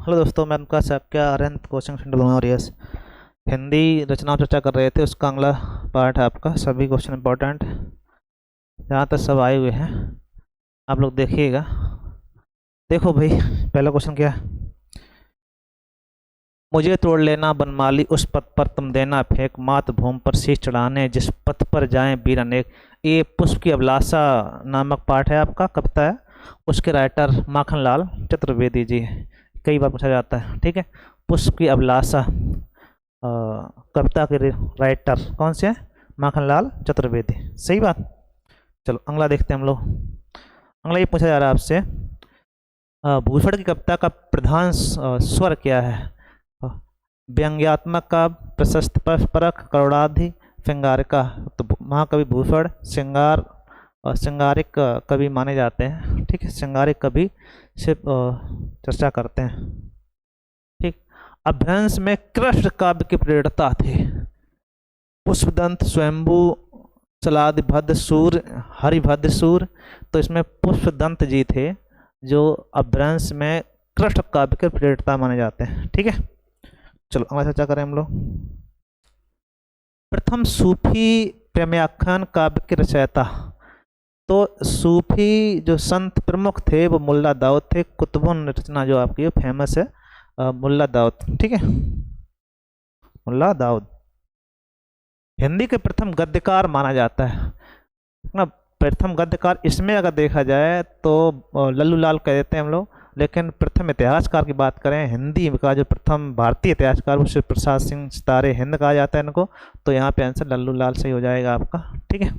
Hello दोस्तों, मैं उनका सक्या अरंत कोचिंग सेंटर ग्लोरियस हिंदी रचनाओं चर्चा कर रहे थे। उसका अगला पार्ट है आपका सभी क्वेश्चन इंपॉर्टेंट, जहाँ तक सब आए हुए हैं आप लोग देखिएगा। देखो भाई, पहला क्वेश्चन क्या है। मुझे तोड़ लेना बनमाली, उस पथ पर तुम देना फेंक, मातृभूमि पर शीश चढ़ाने जिस पथ पर जाएं वीर अनेक। ये पुष्प की अभिलाषा नामक पाठ है, आपका कविता है। उसके राइटर माखनलाल चतुर्वेदी जी। कई बार पूछा जाता है, ठीक है। पुष्प की अभिलाषा कविता के राइटर कौन से हैं? माखनलाल चतुर्वेदी, सही बात। चलो अगला देखते हैं हम लोग। अगला ये पूछा जा रहा है आपसे, भूषण की कविता का प्रधान स्वर क्या है? व्यंग्यात्मक का, प्रशस्त परख, करुणाधि, श्रृंगारिका। तो महाकवि भूषण श्रृंगार और श्रृंगारिक कवि माने जाते हैं, ठीक है। श्रृंगारिक कवि से चर्चा करते हैं, ठीक। अभ्रंश में कृष्ण काव्य के प्रेरणा थे पुष्पदंत, स्वयंभू, चलादिभद्र सूर, हरिभद्र सूर। तो इसमें पुष्पदंत जी थे जो अभ्रंश में कृष्ण काव्य के प्रेरणा माने जाते हैं, ठीक है। चलो अगला चर्चा करें हम लोग। प्रथम सूफी प्रेमाख्यान काव्य के रचयिता। तो सूफी जो संत प्रमुख थे वो मुल्ला दाऊद थे। कुतुबुन रचना जो आपकी फेमस है, मुल्ला दाऊद, ठीक है। मुल्ला दाऊद हिंदी के प्रथम गद्यकार माना जाता है ना। प्रथम गद्यकार इसमें अगर देखा जाए तो लल्लू लाल कह देते हैं हम लोग, लेकिन प्रथम इतिहासकार की बात करें हिंदी का, जो प्रथम भारतीय इतिहासकार वो शिव प्रसाद सिंह सितारे हिंद कहा जाता है इनको। तो यहाँ पे आंसर लल्लू लाल सही हो जाएगा आपका, ठीक है।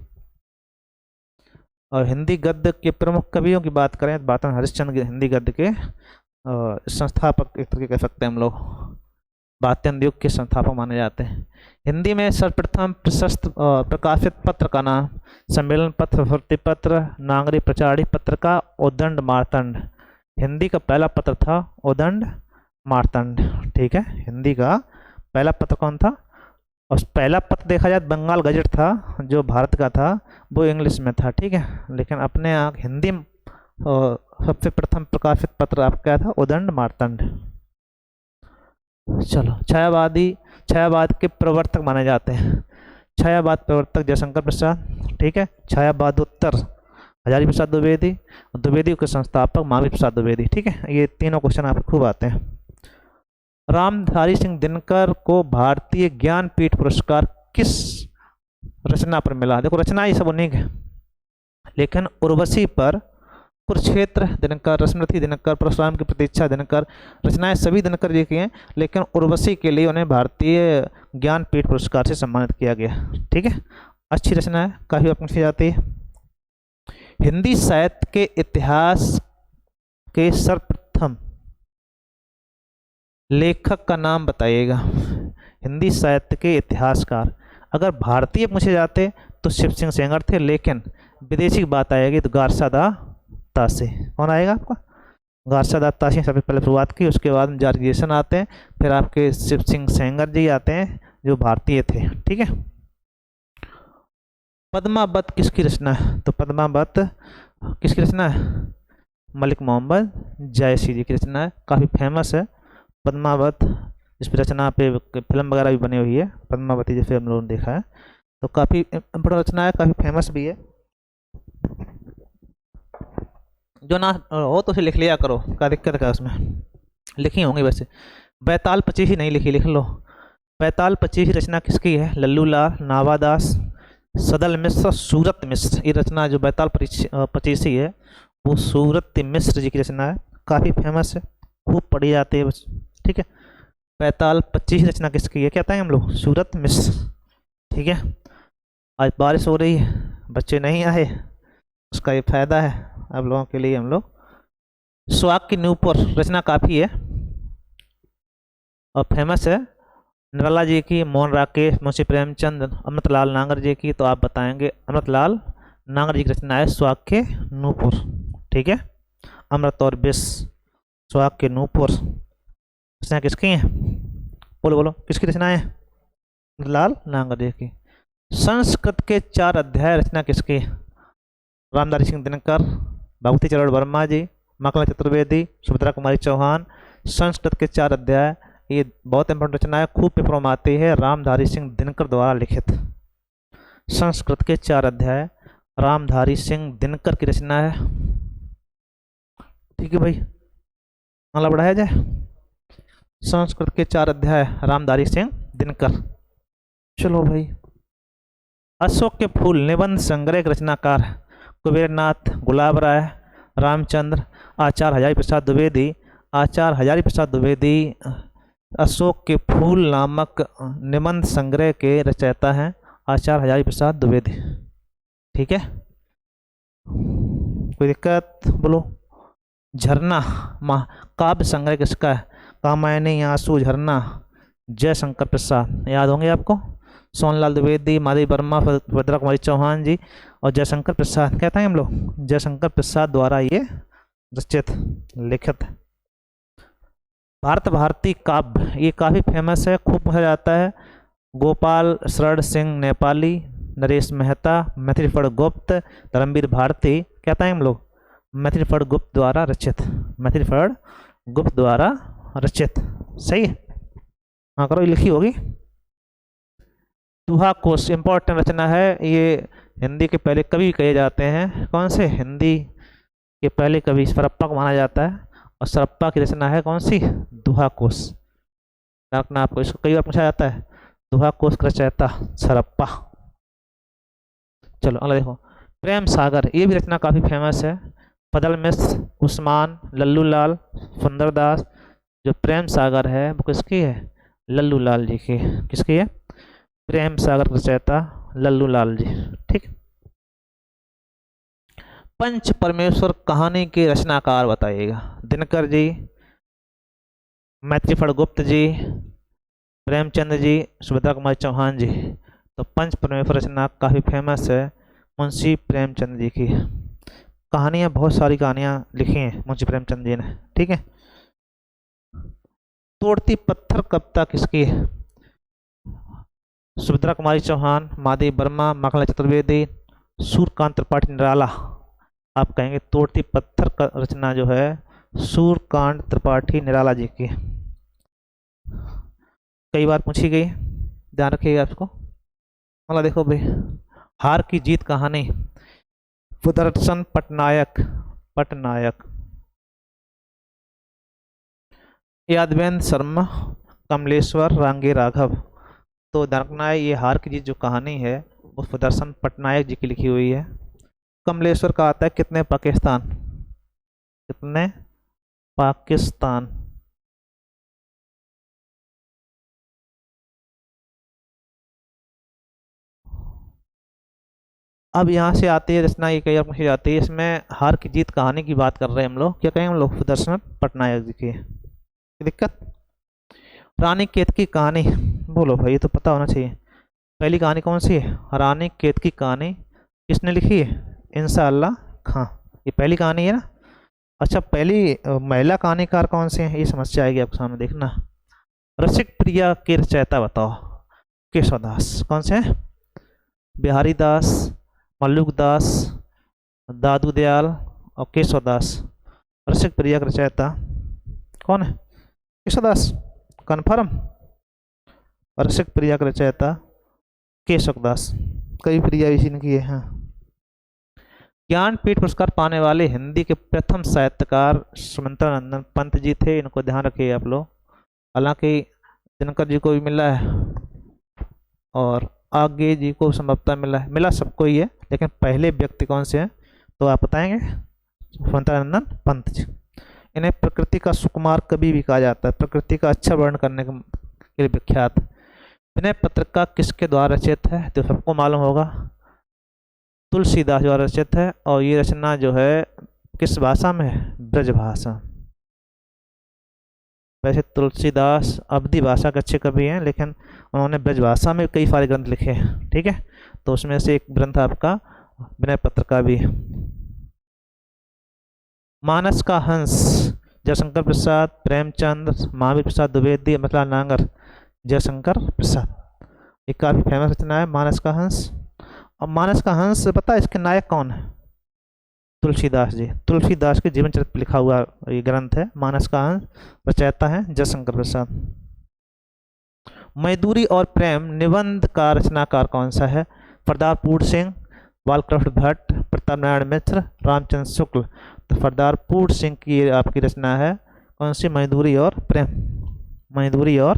और हिंदी गद्य के प्रमुख कवियों की बात करें तो बातन हरिश्चंद्र हिंदी गद्य के संस्थापक एक तरीके कह सकते हैं हम लोग, वात्यांत युग के संस्थापक माने जाते हैं। हिंदी में सर्वप्रथम प्रशस्त प्रकाशित पत्र का नाम सम्मेलन पत्र, भर्ती पत्र, नागरी प्रचारी पत्र का उदंड मार्तंड। हिंदी का पहला पत्र था उदंड मार्तंड, ठीक है। हिंदी का पहला पत्र कौन था? और पहला पत्र देखा जाए बंगाल गजट था जो भारत का था, वो इंग्लिश में था, ठीक है। लेकिन अपने यहाँ हिंदी सबसे प्रथम प्रकाशित पत्र आपका था उदंड मार्तंड। चलो छायावाद के प्रवर्तक माने जाते हैं। छायावाद प्रवर्तक जयशंकर प्रसाद, ठीक है। छायावाद उत्तर हजारी प्रसाद द्विवेदी, द्विवेदी के संस्थापक महावीर प्रसाद द्विवेदी, ठीक है। ये तीनों क्वेश्चन आपको खूब आते हैं। रामधारी सिंह दिनकर को भारतीय ज्ञानपीठ पुरस्कार किस रचना पर मिला? देखो रचना ये सब उन्हीं है, लेकिन उर्वशी पर, कुरुक्षेत्र दिनकर, स्मृति दिनकर, परशुराम की प्रतीक्षा दिनकर, रचनाएं सभी दिनकर जी की हैं, लेकिन उर्वशी के लिए उन्हें भारतीय ज्ञानपीठ पुरस्कार से सम्मानित किया गया, ठीक है। अच्छी रचना है, काफी अपनी जाती है। हिंदी साहित्य के इतिहास के सर्वप्रथम लेखक का नाम बताइएगा। हिंदी साहित्य के इतिहासकार अगर भारतीय पूछे जाते तो शिव सिंह सेंगर थे, लेकिन विदेशी की बात आएगी तो गारसादा तासे। कौन आएगा आपका? गारसादा तासे सबसे पहले शुरुआत की, उसके बाद जार्गेसन आते हैं, फिर आपके शिव सिंह सेंगर जी आते हैं जो भारतीय थे, ठीक है। पद्मावत किसकी रचना है? तो पद्मावत किसकी रचना है? मलिक मोहम्मद जायसी जी की रचना है, काफ़ी फेमस है पद्मावत। इस पर रचना पे फिल्म वगैरह भी बनी हुई है, पद्मावती जैसे हम लोगों ने देखा है, तो काफ़ी इम्पोर्टेंट रचना है, काफ़ी फेमस भी है। जो ना हो तो उसे लिख लिया करो, क्या दिक्कत है उसमें, लिखी होंगी वैसे। बैताल पचीसी नहीं लिखी, लिख लो। बैताल पचीसी रचना किसकी है? लल्लू लाल, नावादास, सदल मिश्र, सूरत मिश्र। ये रचना जो बैताल पचीसी है वो सूरत मिश्र जी की रचना है, काफ़ी फेमस है, खूब पढ़ी जाती है, ठीक है। बैताल पचीसी रचना किसकी है? कहते हैं हम लोग सूरत मिश्र, ठीक है। आज बारिश हो रही है, बच्चे नहीं आए, उसका ये फायदा है आप लोगों के लिए। हम लोग सुहाग की नींव पर रचना काफ़ी है और फेमस है, निराला जी की, मोहन राकेश, मुंशी प्रेमचंद, अमृतलाल नागर जी की। तो आप बताएंगे अमृतलाल नागर जी की रचना है सुहाग के नूपुर, ठीक है। अमृत और विष, सुहाग के नूपुर रचना किसकी है? बोलो बोलो, किसकी रचना है? अमृतलाल नागर जी की। संस्कृत के 4 अध्याय रचना किसकी? रामधारी सिंह दिनकर, भगवती चरण वर्मा जी, माखनलाल चतुर्वेदी, सुभद्रा कुमारी चौहान, संस्कृत के 4 अध्याय, ये बहुत इंपॉर्टेंट रचना है, खूब पेपरों में आती है, रामधारी सिंह दिनकर द्वारा लिखित। संस्कृत के 4 अध्याय रामधारी सिंह दिनकर की रचना है। ठीक है भाई, अगला बढ़ाया जाए। संस्कृत के 4 अध्याय रामधारी सिंह दिनकर। चलो भाई, अशोक के फूल निबंध संग्रह के रचनाकार कुबेरनाथ, गुलाब राय, रामचंद्र, आचार्य हजारी प्रसाद द्विवेदी। आचार्य हजारी प्रसाद द्विवेदी अशोक के फूल नामक निबंध संग्रह के रचयिता हैं, आचार्य हजारी प्रसाद द्विवेदी। ठीक है, कोई दिक्कत बोलो। झरना काव्य संग्रह किसका है? कामायनी, आंसू, झरना, जयशंकर प्रसाद, याद होंगे आपको। सोनलाल द्विवेदी, माधवी वर्मा, भद्रा कुमारी चौहान जी और जयशंकर प्रसाद, कहते हैं हम लोग, जयशंकर प्रसाद द्वारा ये रचित लिखित। भारत भारती काव्य, ये काफ़ी फेमस है, खूब पढ़ा जाता है। गोपाल शरण सिंह नेपाली, नरेश मेहता, मैथिलीफण गुप्त, धर्मवीर भारती, कहते हैं हम लोग, मैथिलीफण गुप्त द्वारा रचित, मैथिलीफण गुप्त द्वारा रचित। सही है, हाँ करो, ये लिखी होगी। दोहा कोश इंपॉर्टेंट रचना है, ये हिंदी के पहले कवि कहे जाते हैं। कौन से? हिंदी के पहले कवि सरप्पा को माना जाता है, और सरप्पा की रचना है कौन सी? दोहा कोश। रखना आपको, इसको कई बार पूछा जाता है, दोहा कोश का रचयिता सरप्पा। चलो अगला देखो, प्रेम सागर, ये भी रचना काफ़ी फेमस है। फजल मिश्र, उस्मान, लल्लू लाल, सुंदरदास। जो प्रेम सागर है वो किसकी है? लल्लू लाल जी की। किसकी है? प्रेम सागर रचयिता लल्लू लाल जी। ठीक। पंच परमेश्वर कहानी के रचनाकार बताइएगा। दिनकर जी, मैथिलीफण गुप्त जी, प्रेमचंद जी, सुभद्रा कुमारी चौहान जी। तो पंच परमेश्वर रचना काफ़ी फेमस है मुंशी प्रेमचंद जी की। कहानियाँ, बहुत सारी कहानियाँ लिखी हैं मुंशी प्रेमचंद जी ने। ठीक है। तोड़ती पत्थर कविता किसकी है? सुभद्रा कुमारी चौहान, माधवी वर्मा, माखनलाल चतुर्वेदी, सूर्यकांत त्रिपाठी निराला। आप कहेंगे तोड़ती पत्थर का रचना जो है सूर्यकांत त्रिपाठी निराला जी की। कई बार पूछी गई, ध्यान रखिएगा इसको। मतलब देखो भाई, हार की जीत कहानी, सुदर्शन पटनायक, पटनायक, यादवेंद्र शर्मा, कमलेश्वर रांगे राघव। तो दरकना है, ये हार की जीत जो कहानी है वो सुदर्शन पटनायक जी की लिखी हुई है। कमलेश्वर का आता है कितने पाकिस्तान, कितने पाकिस्तान। अब यहाँ से आती है रचना, ये कई बार पूछी जाती है, इसमें हार की जीत कहानी की बात कर रहे हैं हम लोग। क्या कहें हम लोग? सुदर्शन पटनायक जी की। दिक्कत? रानी केतकी कहानी, बोलो भाई, ये तो पता होना चाहिए। पहली कहानी कौन सी है? रानी केतकी कहानी किसने लिखी है? इंशाअल्लाह खां। ये पहली कहानी है ना। अच्छा, पहली महिला कहानीकार कौन से हैं, ये समस्या आएगी आपके सामने, देखना। रसिक प्रिया के रचयिता बताओ। केशवदास। कौन से हैं? बिहारी दास, मल्लुक दास, दादू दयाल और केशवदास। रसिक प्रिया के रचयिता कौन है? केशवदास। कन्फर्म? रसिक प्रिया के रचयिता केशवदास। कई प्रिया इसी ने की है। हाँ। ज्ञानपीठ पुरस्कार पाने वाले हिंदी के प्रथम साहित्यकार सुमित्रानंदन पंत जी थे। इनको ध्यान रखिए आप लोग। हालांकि दिनकर जी को भी मिला है और आगे जी को संभवतः मिला है, मिला सबको ही है, लेकिन पहले व्यक्ति कौन से हैं तो आप बताएंगे? सुमित्रानंदन पंत जी। इन्हें प्रकृति का सुकुमार कवि भी कहा जाता है, प्रकृति का अच्छा वर्णन करने के लिए विख्यात। विनय पत्रिका किसके द्वारा रचित है? तो सबको मालूम होगा, तुलसीदास द्वारा रचित है। और ये रचना जो है किस भाषा में है? ब्रज भाषा। वैसे तुलसीदास अवधी भाषा के अच्छे कवि हैं, लेकिन उन्होंने ब्रज भाषा में कई सारे ग्रंथ लिखे हैं। ठीक है, तो उसमें से एक ग्रंथ आपका विनय पत्रिका भी है। मानस का हंस, जयशंकर प्रसाद, प्रेमचंद, महावीर प्रसाद द्विवेदी, अमृतलाल नांगर, जयशंकर प्रसाद। ये काफ़ी फेमस रचना है मानस का हंस। और मानस का हंस पता है इसके नायक कौन है? तुलसीदास जी, तुलसीदास के जीवन चरित्र पर लिखा हुआ ये ग्रंथ है। मानस का अंश रचयिता है जयशंकर प्रसाद। मजदूरी और प्रेम निबंध का रचनाकार कौन सा है? फरदारपूर सिंह, बालकृष्ण भट्ट, प्रताप नारायण मिश्र, रामचंद्र शुक्ल। तो फरदारपूर सिंह की ये आपकी रचना है कौन सी? मजदूरी और प्रेम, मजदूरी और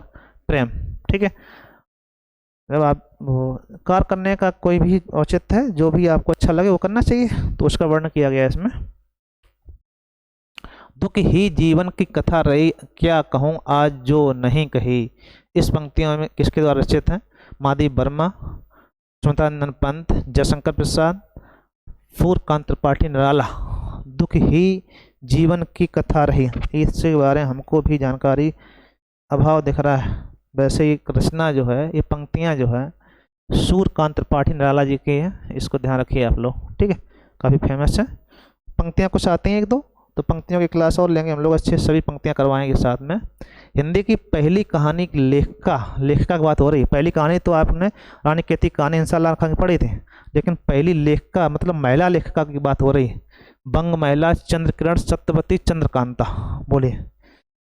प्रेम। ठीक है, जब आप कार्य करने का कोई भी औचित्य है, जो भी आपको अच्छा लगे वो करना चाहिए, तो उसका वर्णन किया गया है इसमें। दुख ही जीवन की कथा रही, क्या कहूँ आज जो नहीं कही। इस पंक्तियों में किसके द्वारा रचित है? माधवी वर्मा, सुमित्रानंद पंत, जयशंकर प्रसाद, सूर्यकांत त्रिपाठी निराला। दुख ही जीवन की कथा रही, इसके बारे में हमको भी जानकारी अभाव दिख रहा है। वैसे ये रचना जो है, ये पंक्तियाँ जो है सूर्यकांत त्रिपाठी निराला जी की है, इसको ध्यान रखिए आप लोग। ठीक है, काफ़ी फेमस है। पंक्तियाँ कुछ आती हैं एक दो, तो पंक्तियों की क्लास और लेंगे हम लोग, अच्छे सभी पंक्तियाँ करवाएंगे साथ में। हिंदी की पहली कहानी की लेखिका की बात हो रही है। पहली कहानी तो आपने रानी केती कहानी इंशाल्लाह खां की पढ़ी थी, लेकिन पहली लेखिका मतलब महिला लेखिका की बात हो रही है। बंग महिला चंद्रकिरण सत्यवती चंद्रकांता। बोलिए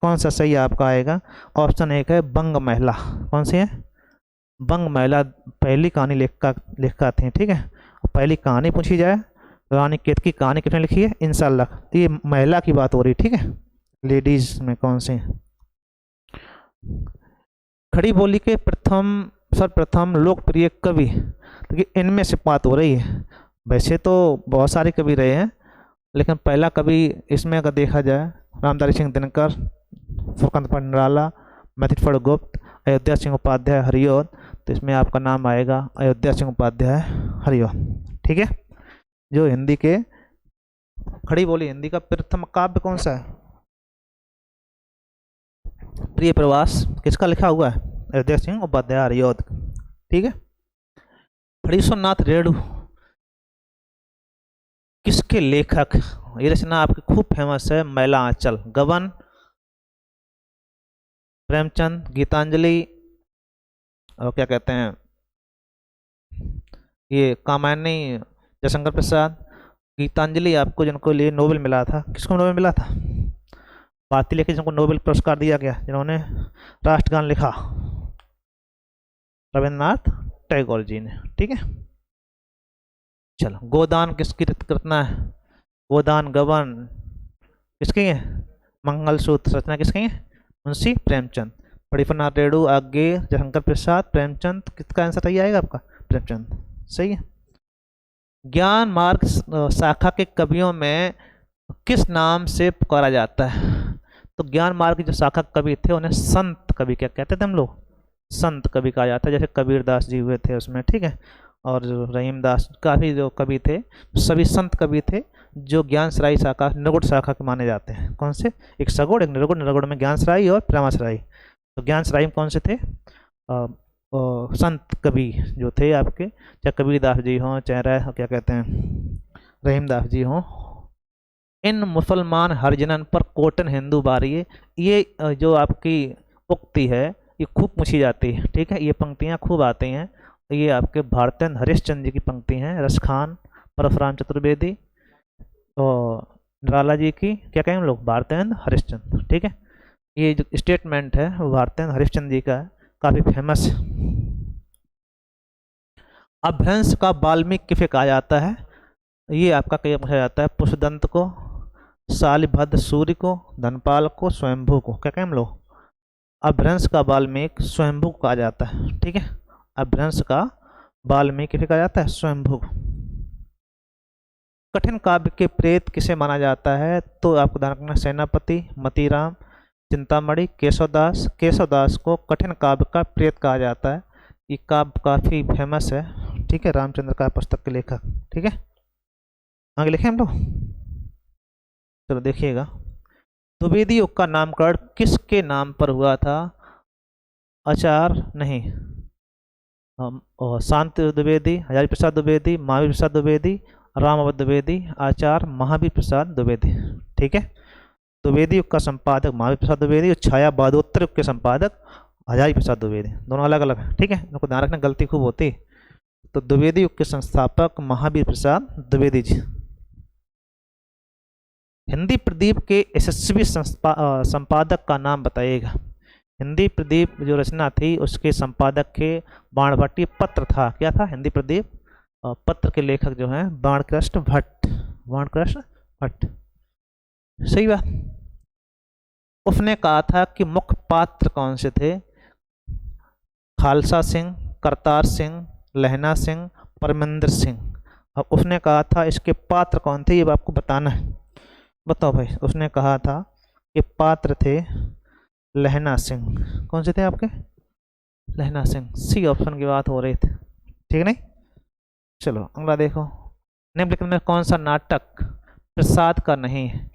कौन सा सही आपका आएगा? ऑप्शन एक है बंग महिला। कौन सी है? बंग महिला पहली कहानी लेखिका थी। ठीक है, पहली कहानी पूछी जाए, रानी केत की कहानी किसने लिखी है? इंशाल्लाह ये महिला की बात हो रही। ठीक है, लेडीज में कौन सी? खड़ी बोली के सर्वप्रथम लोकप्रिय कवि, देखिए इनमें से बात हो रही है। वैसे तो बहुत सारे कवि रहे हैं, लेकिन पहला कवि इसमें अगर देखा जाए रामधारी सिंह दिनकर, सूर्यकांत त्रिपाठी निराला, मैथिली गुप्त, अयोध्या सिंह उपाध्याय हरिऔध, तो इसमें आपका नाम आएगा अयोध्या सिंह उपाध्याय हरिऔध। ठीक है, जो हिंदी के खड़ी बोली हिंदी का प्रथम काव्य कौन सा है? प्रिय प्रवास, किसका लिखा हुआ है? अयोध्या सिंह उपाध्याय हरिऔध। ठीक है, फणीश्वरनाथ रेणु किसके लेखक? ये रचना आपकी खूब फेमस है, मैला आंचल। गबन, प्रेमचंद, गीतांजलि, और क्या कहते हैं ये कामायनी, जयशंकर प्रसाद। गीतांजलि आपको जिनको लिए नोबेल मिला था, किसको नोबेल मिला था? भारतीय लेखक जिनको नोबेल पुरस्कार दिया गया, जिन्होंने राष्ट्रगान लिखा, रविन्द्रनाथ टैगोर जी ने। ठीक है, चलो गोदान किसकी रचना है? गोदान गबन किसकी है? मंगलसूत्र रचना किसकी है? मुंशी प्रेमचंद। फणीश्वरनाथ रेणु आगे जयशंकर प्रसाद, प्रेमचंद। किसका आंसर सही आएगा आपका? प्रेमचंद सही है। ज्ञान मार्ग शाखा के कवियों में किस नाम से पुकारा जाता है? तो ज्ञान मार्ग की जो शाखा कवि थे उन्हें संत कवि क्या कहते थे हम लोग? संत कवि कहा जाता है। जैसे कबीर दास जी हुए थे उसमें। ठीक है, और रहीम दास, काफ़ी जो कवि थे सभी संत कवि थे, जो ज्ञान सराई शाखा निगुड़ शाखा के माने जाते हैं। कौन से? एक सगुड़, एक निगुड़। निगुड़ में ज्ञान सराई और प्रेमासराई। तो ज्ञान सराई में कौन से थे? संत कवि जो थे आपके, चाहे कबीर दास जी हों, चाहे क्या कहते हैं रहीम दास जी हों। इन मुसलमान हरिजनन पर कोटन हिंदू बारिये, ये जो आपकी उक्ति है ये खूब पूछी जाती है। ठीक है, ये पंक्तियाँ खूब आती हैं। ये आपके भारतेंद्र हरिश्चंद्र जी की पंक्ति हैं। रसखान, परशुराम चतुर्वेदी और निराला जी की क्या कहें हम लोग? भारतेंद्र हरिश्चंद्र। ठीक है, ये जो स्टेटमेंट है वो भारतेंद्र हरिश्चंद्र जी का है, काफ़ी फेमस है। अभ्रंश का वाल्मीकि किसे कहा जाता है? ये आपका कहा जाता है पुष्पदंत को, शालिभद्र सूर्य को, धनपाल को, स्वयंभू को। क्या कहें हम लोग? अभ्रंश का वाल्मीकि स्वयंभू को कहा जाता है। ठीक है, अभ्रंश का वाल्मीकि किसे कहा जाता है? स्वयंभू। कठिन काव्य के प्रेत किसे माना जाता है? तो आपको ध्यान रखना, सेनापति, मतीराम, चिंतामणि, केशवदास। केशवदास को कठिन काव्य का प्रेत कहा जाता है। ये काव्य काफ़ी फेमस है। ठीक है, रामचंद्र का पुस्तक के लेखक। ठीक है, आगे लिखे हम लोग। चलो देखिएगा, द्विवेदी युग का नामकरण किसके नाम पर हुआ था? आचार्य नहीं, शांत द्विवेदी, हजारी प्रसाद द्विवेदी, महावीर प्रसाद द्विवेदी, रामावत द्विवेदी, आचार्य महावीर प्रसाद द्विवेदी। ठीक है, द्विवेदी युग का संपादक महावीर प्रसाद द्विवेदी और छाया बहादुर युग के संपादक हजारी प्रसाद द्विवेदी, दोनों अलग अलग है। ठीक है, इनको ध्यान रखना, गलती खूब होती। तो द्विवेदी युग के संस्थापक महावीर प्रसाद द्विवेदी जी। हिंदी प्रदीप के यशस्वी संपादक का नाम बताइएगा। हिंदी प्रदीप जो रचना थी उसके संपादक के बाणभट्टी पत्र था, क्या था हिंदी प्रदीप, पत्र के लेखक जो हैं बाणकृष्ण भट्ट, बाणकृष्ण भट्ट। सही बात। उसने कहा था कि मुख्य पात्र कौन से थे, खालसा सिंह, करतार सिंह, लहना सिंह, परमिंदर सिंह। अब उसने कहा था इसके पात्र कौन थे, ये आपको बताना है। बताओ भाई, उसने कहा था कि पात्र थे लहना सिंह। कौन से थे आपके, लहना सिंह। सी ऑप्शन की बात हो रही थी, ठीक नहीं। चलो अगला देखो, निम्नलिखित में कौन सा नाटक प्रसाद का नहीं है,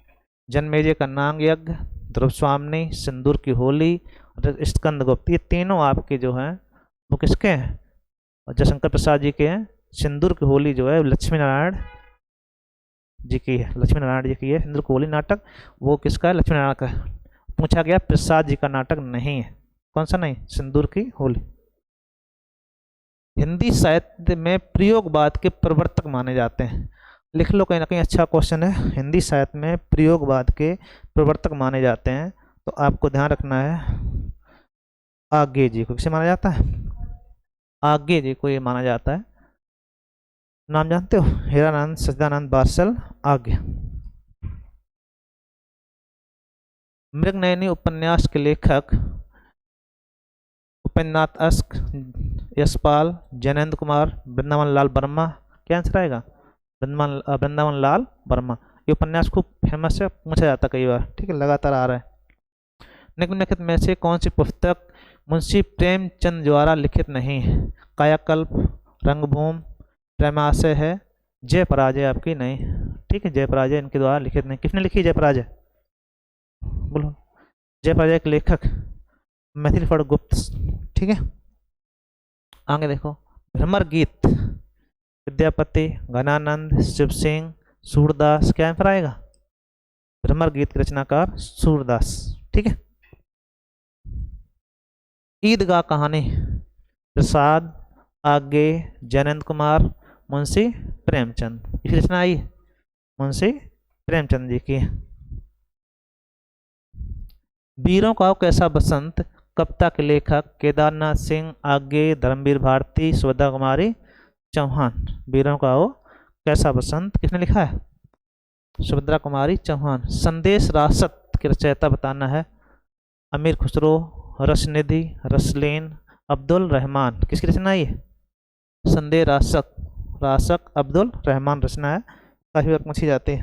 जन्मेजय का नाग यज्ञ, ध्रुव स्वामिनी, सिंदूर की होली, स्कंदगुप्त। ये तीनों आपके जो हैं वो किसके हैं, जयशंकर प्रसाद जी के हैं। सिंदूर की होली जो है लक्ष्मी नारायण जी की है, लक्ष्मी नारायण जी की है। सिंदूर की होली नाटक वो किसका है, लक्ष्मी नारायण का। पूछा गया प्रसाद जी का नाटक नहीं है, कौन सा नहीं, सिंदूर की होली। हिंदी साहित्य में प्रयोगवाद के प्रवर्तक माने जाते हैं, लिख लो कहीं ना कहीं, अच्छा क्वेश्चन है। हिंदी साहित्य में प्रयोगवाद के प्रवर्तक माने जाते हैं, तो आपको ध्यान रखना है आगे जी को किसे माना जाता है, आगे जी को ये माना जाता है। नाम जानते हो, हीरानंद सच्चिदानंद बार्सल आगे। मृगनयनी उपन्यास के लेखक उपेन्द्रनाथ अस्क, यशपाल, जैनेन्द्र कुमार, वृंदावन लाल वर्मा। क्या आंसर आएगा, वृंदावन लाल वर्मा। ये उपन्यास खूब फेमस है, पूछा जाता है कई बार, ठीक है, लगातार आ रहा है। निम्नलिखित में से कौन सी पुस्तक मुंशी प्रेमचंद द्वारा लिखित नहीं है, कायाकल्प, रंगभूमि, प्रेमाशय है, जय पराजय आपकी नहीं, ठीक है, जय पराजय इनके द्वारा लिखित नहीं। किसने लिखी जय पराजय, बोलो। जय पराजय के लेखक मैथिली फड़ गुप्त, ठीक है। आगे देखो, भ्रमर गीत विद्यापति, घनानंद, शिव सिंह, सूरदास। क्या आंसर आएगा, भ्रमर गीत के रचनाकार सूरदास, ठीक है। ईदगाह कहानी प्रसाद आगे, जैनेन्द्र कुमार, मुंशी प्रेमचंद। इसकी रचना आई मुंशी प्रेमचंद जी की। वीरों का कैसा बसंत कविता के लेखक केदारनाथ सिंह आगे, धर्मवीर भारती, सुभद्रा कुमारी चौहान। वीरों का हो कैसा बसंत किसने लिखा है, सुभद्रा कुमारी चौहान। संदेश रासत के रचयिता बताना है, अमीर खुसरो, रसनिधि, रसलेन, अब्दुल रहमान। किसकी रचना है, संदेश रासक, रासक अब्दुल रहमान रचना है, काफी बार पूछी जाती है।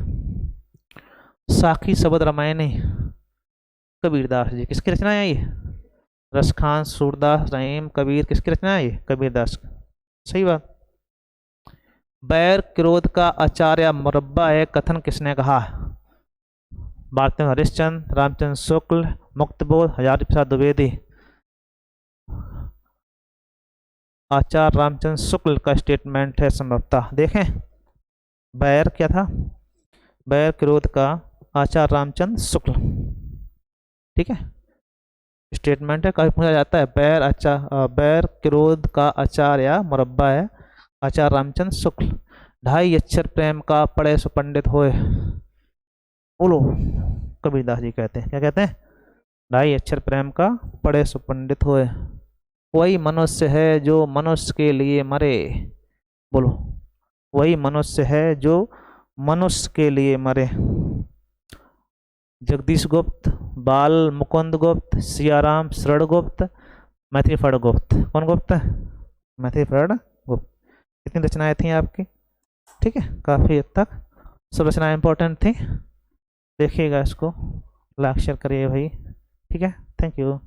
साखी शबद रामायणी कबीरदास जी। किसकी रचना है ये, रसखान, सूरदास, रहीम, कबीर। किसकी रचना है ये, कबीरदास। सही बात। बैर क्रोध का आचार्य मुरब्बा है, कथन किसने कहा, भारत हरिश्चंद्र, रामचंद्र शुक्ल, मुक्तबोध, हजारी प्रसाद द्विवेदी। आचार्य रामचंद्र शुक्ल का स्टेटमेंट है संभवतः, देखें बैर क्या था, बैर क्रोध का आचार्य रामचंद्र शुक्ल, ठीक है, स्टेटमेंट है, कभी पूछा जाता है। बैर क्रोध का आचार्य मुरब्बा है आचार्य रामचंद्र शुक्ल। ढाई अक्षर प्रेम का पढ़े सो पंडित होए, बोलो। कबीरदास जी कहते हैं, क्या कहते हैं, ढाई अक्षर प्रेम का पढ़े सो पंडित होए। वही मनुष्य है जो मनुष्य के लिए मरे, बोलो। वही मनुष्य है जो मनुष्य के लिए मरे। जगदीश गुप्त, बाल मुकुंद गुप्त, सियाराम शरण गुप्त, मैथिली फड़ गुप्त। कौन गुप्त, मैथिली फड़ गुप्त। कितनी रचनाएं थी आपकी, ठीक है, काफ़ी हद तक सब रचनाएं इंपॉर्टेंट थी। देखिएगा इसको, लाइक शेयर करिए भाई, ठीक है। Thank you.